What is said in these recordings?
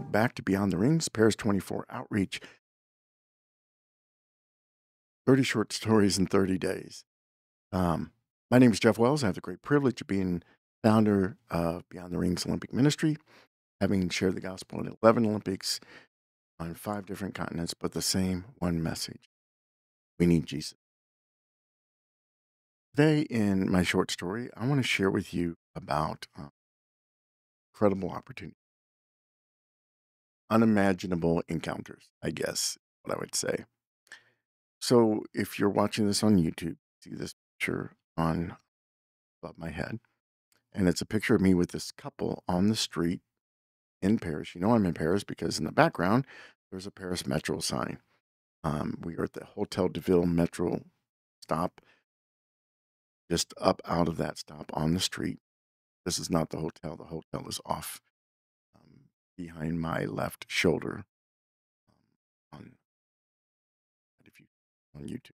welcome back to Beyond the Rings, Paris 24 Outreach, 30 short stories in 30 days. Um, my name is Jeff Wells. I have the great privilege of being founder of Beyond the Rings Olympic Ministry, having shared the gospel at 11 Olympics on 5 different continents, but the same one message: we need Jesus. Today, in my short story, I want to share with you about incredible opportunity, unimaginable encounters, I guess, what I would say. So if you're watching this on YouTube, see this picture on above my head, and it's a picture of me with this couple on the street in Paris. You know I'm in Paris because in the background there's a Paris Metro sign. We are at the Hotel de Ville Metro stop, just up out of that stop on the street. This is not the hotel. The hotel is off behind my left shoulder on if you on YouTube.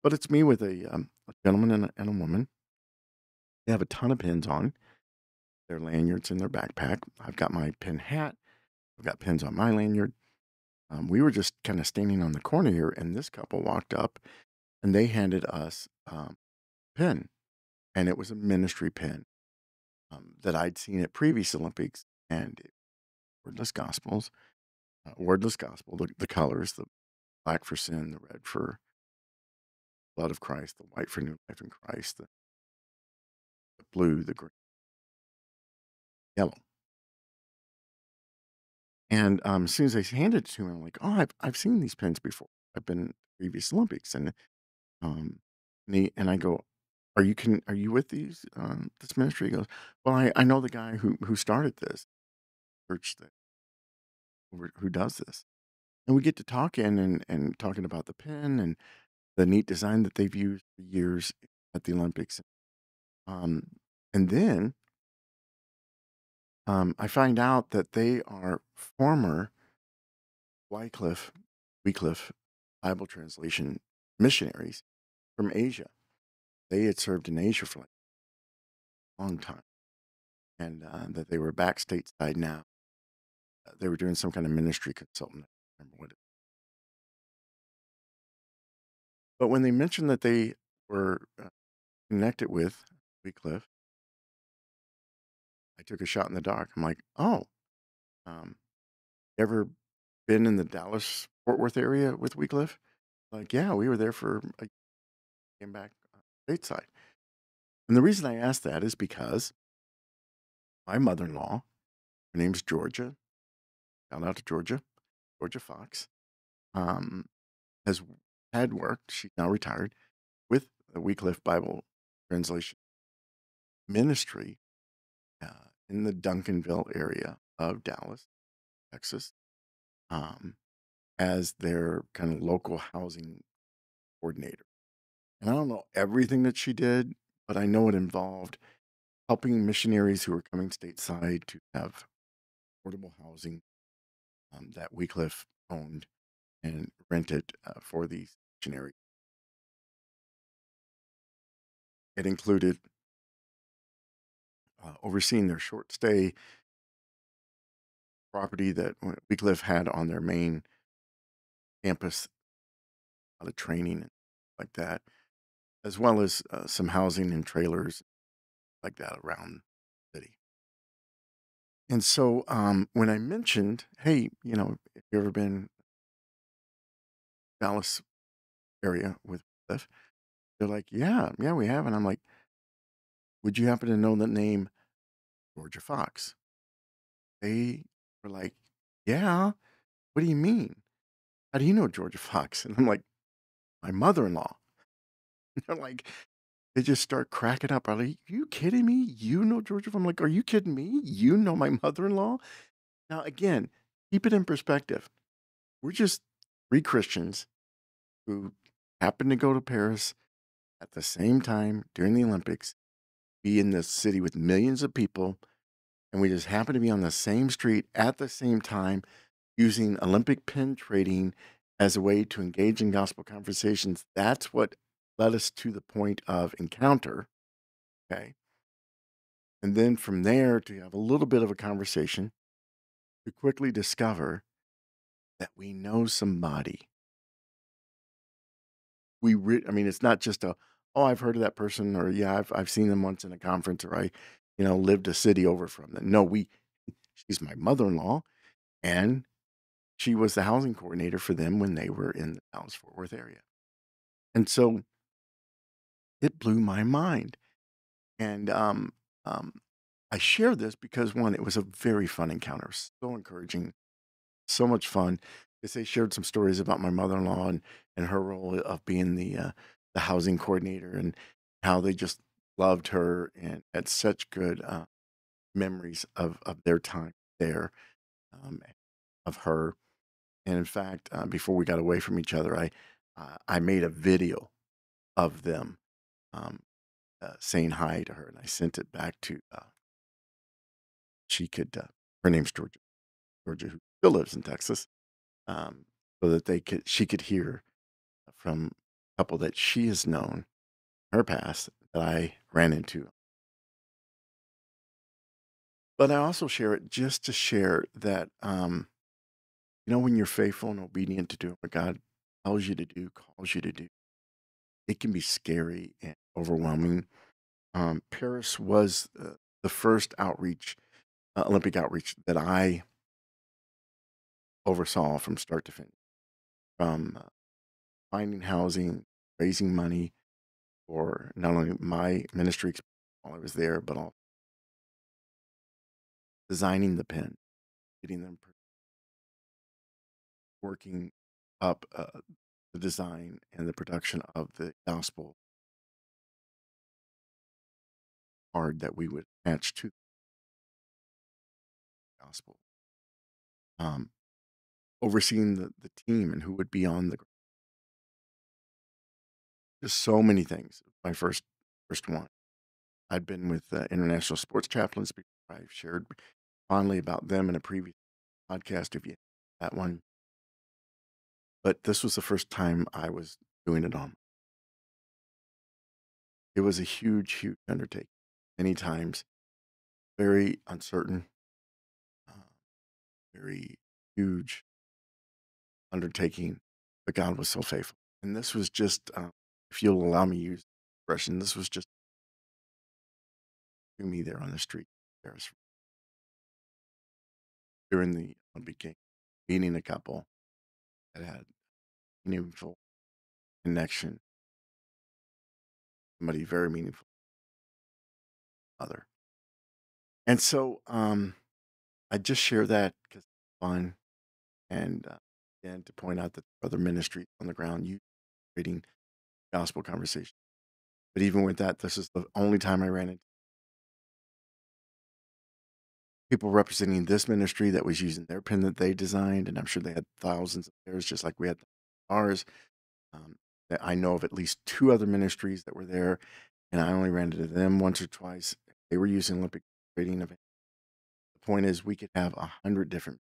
But it's me with a gentleman and a woman. They have a ton of pins on their lanyards in their backpack. I've got my pin hat. I've got pins on my lanyard. We were just kind of standing on the corner here, and this couple walked up, and they handed us a pin, and it was a ministry pin that I'd seen at previous Olympics, and wordless gospel, the colors, the black for sin, the red for blood of Christ, the white for new life in Christ, the blue, the green, yellow. And as soon as they handed it to me, I'm like, oh, I've seen these pins before. I've been at previous Olympics, and Um, and I go, are you with this ministry?" He goes, "Well, I know the guy who started this church who does this." And we get to talking and talking about the pin and the neat design that they've used for years at the Olympics. Um, and then I find out that they are former Wycliffe Wycliffe Bible translation missionaries from Asia. They had served in Asia for like a long time, and that they were back stateside now. They were doing some kind of ministry consultant. I don't remember what it. But when they mentioned that they were connected with Wycliffe, I took a shot in the dark. I'm like, oh, um, ever been in the Dallas Fort Worth area with Wycliffe? Like, yeah, we were there for came back stateside. And the reason I asked that is because my mother-in-law, her name's Georgia. Shout out to Georgia, Georgia Fox. Um, has had worked. She's now retired with the Wycliffe Bible Translation Ministry in the Duncanville area of Dallas, Texas, um, as their kind of local housing coordinator. And I don't know everything that she did, but I know it involved helping missionaries who were coming stateside to have affordable housing that Wycliffe owned and rented for these missionaries. It included overseeing their short stay property that Wycliffe had on their main campus, a lot of training and like that, as well as some housing and trailers like that around the city. And so when I mentioned, hey, if you ever been Dallas area with Wycliffe, they're like, yeah, we have. And I'm like, would you happen to know the name Georgia Fox? They were like, yeah. What do you mean? How do you know Georgia Fox? And I'm like, my mother-in-law. They're like, they just start cracking up. Are like, you kidding me? You know Georgia? I'm like, are you kidding me? You know my mother-in-law? Now, again, keep it in perspective. We're just 3 Christians who happen to go to Paris at the same time during the Olympics, be in this city with millions of people, and we just happen to be on the same street at the same time using Olympic pin trading as a way to engage in gospel conversations. That's what led us to the point of encounter. Okay. And then from there to have a little bit of a conversation. to quickly discover that we know somebody. I mean, it's not just a, "Oh, I've heard of that person," or, "Yeah, I've seen them once in a conference," or, lived a city over from them." No, she's my mother-in-law, and she was the housing coordinator for them when they were in the Dallas-Fort Worth area. And so it blew my mind. And, um, I share this because, 1, it was a very fun encounter, so encouraging, so much fun, because they shared some stories about my mother-in-law and her role of being the housing coordinator, and how they just loved her and had such good, memories of their time there, um, of her. And in fact, before we got away from each other, I made a video of them, um, saying hi to her, and I sent it back to, she could, her name's Georgia, who still lives in Texas, um, so that she could hear from a couple that she has known in her past that I ran into. But I also share it just to share that, when you're faithful and obedient to do what God tells you to do, calls you to do, it can be scary and overwhelming. Paris was the first Olympic outreach that I oversaw from start to finish, from finding housing, raising money for not only my ministry while I was there, but also designing the pen, getting them working up the design and the production of the gospel card that we would attach to the gospel. Um, Overseeing the team and who would be on just so many things. My first one. I'd been with international sports chaplains before. I've shared fondly about them in a previous podcast, if you that one. But this was the first time I was doing it on. It was a huge, huge undertaking. Many times, very uncertain, uh, very huge undertaking, but God was so faithful. And this was just, if you'll allow me to use the expression, this was just to me there on the street there during the Olympic Games, meeting a couple that had meaningful connection, somebody very meaningful other. And so I just share that because it's fun, and and to point out that other ministries on the ground you creating gospel conversation. But even with that, this is the only time I ran into people representing this ministry that was using their pen that they designed, and I'm sure they had thousands of theirs, just like we had ours. That I know of at least two other ministries that were there, and I only ran into them once or twice. They were using Olympic grading event. The point is, we could have 100 different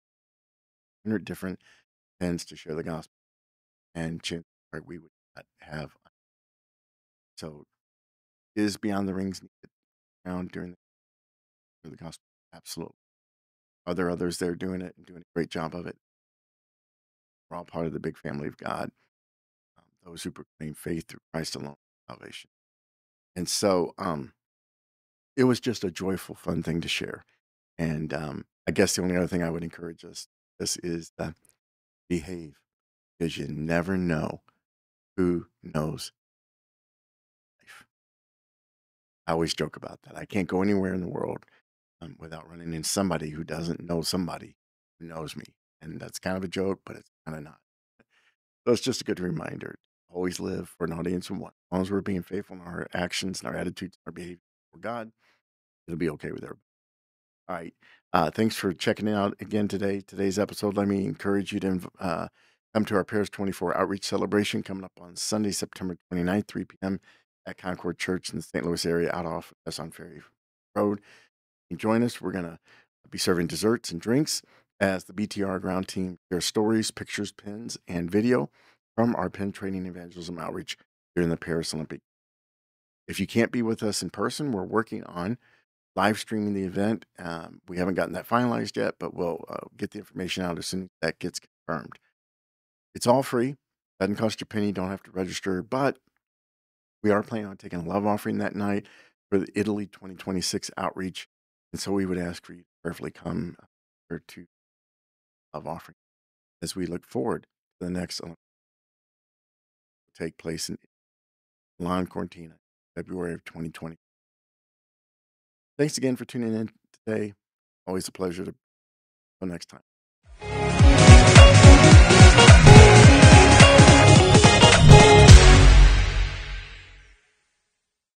pens to share the gospel, and chances are we would not have. So, is Beyond the Rings needed around during the gospel? Absolutely. Are there others there doing it and doing a great job of it? We're all part of the big family of God, those who proclaim faith through Christ alone, salvation. And so, it was just a joyful, fun thing to share. And I guess the only other thing I would encourage us this is behave, because you never know who knows life. I always joke about that. I can't go anywhere in the world without running into somebody who doesn't know somebody who knows me. And that's kind of a joke, but it's kind of not. So it's just a good reminder. Always live for an audience of one. As long as we're being faithful in our actions and our attitudes, our behavior for God, it'll be okay with everybody. All right. Thanks for checking it out again today. Today's episode. Let me encourage you to come to our Paris 24 outreach celebration coming up on Sunday, September 29th, 3 p.m. at Concord Church in the St. Louis area, out off that's on Ferry Road. You can join us. We're going to be serving desserts and drinks as the BTR ground team shares stories, pictures, pins, and video from our pen training evangelism outreach during the Paris Olympic. If you can't be with us in person, we're working on live streaming the event. We haven't gotten that finalized yet, but we'll get the information out as soon as that gets confirmed. It's all free, doesn't cost you a penny, don't have to register, but we are planning on taking a love offering that night for the Italy 2026 outreach. And so we would ask for you to prayerfully come or to love offering as we look forward to the next Olympics to take place in Milan Cortina, February of 2020. Thanks again for tuning in today. Always a pleasure to until next time.